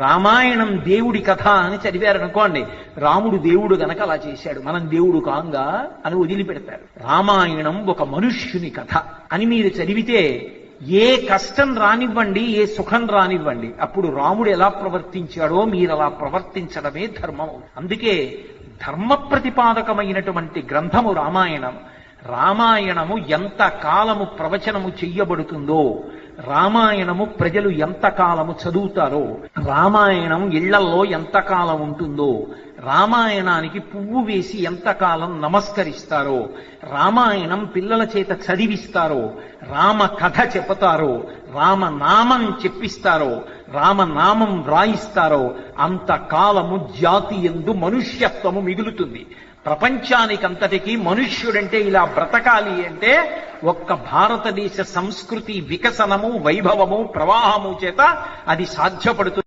రామాయణం దేవుడి కథ అని చదివారనుకోండి, రాముడు దేవుడు గనక అలా చేశాడు, మనం దేవుడు కాంగా అని వదిలిపెడతారు. రామాయణం ఒక మనుష్యుని కథ అని మీరు చదివితే ఏ కష్టం రానివ్వండి, ఏ సుఖం రానివ్వండి, అప్పుడు రాముడు ఎలా ప్రవర్తించాడో మీరు అలా ప్రవర్తించడమే ధర్మం. అందుకే ధర్మ ప్రతిపాదకమైనటువంటి గ్రంథము రామాయణం. రామాయణము ఎంత కాలము ప్రవచనము చెయ్యబడుతుందో, రామాయణము ప్రజలు ఎంత కాలము చదువుతారో, రామాయణం ఇళ్లల్లో ఎంత కాలం ఉంటుందో, రామాయణానికి పువ్వు వేసి ఎంతకాలం నమస్కరిస్తారో, రామాయణం పిల్లల చేత చదివిస్తారో, రామ కథ చెబుతారో, రామనామం చెప్పిస్తారో, రామనామం వ్రాయిస్తారో, అంతకాలము జాతి యందు మనుష్యత్వము మిగులుతుంది. ప్రపంచానికంతటికీ మనుష్యుడంటే ఇలా బ్రతకాలి అంటే ఒక్క భారతదేశ సంస్కృతి వికసనము, వైభవము, ప్రవాహము చేత అది సాధ్యపడుతుంది.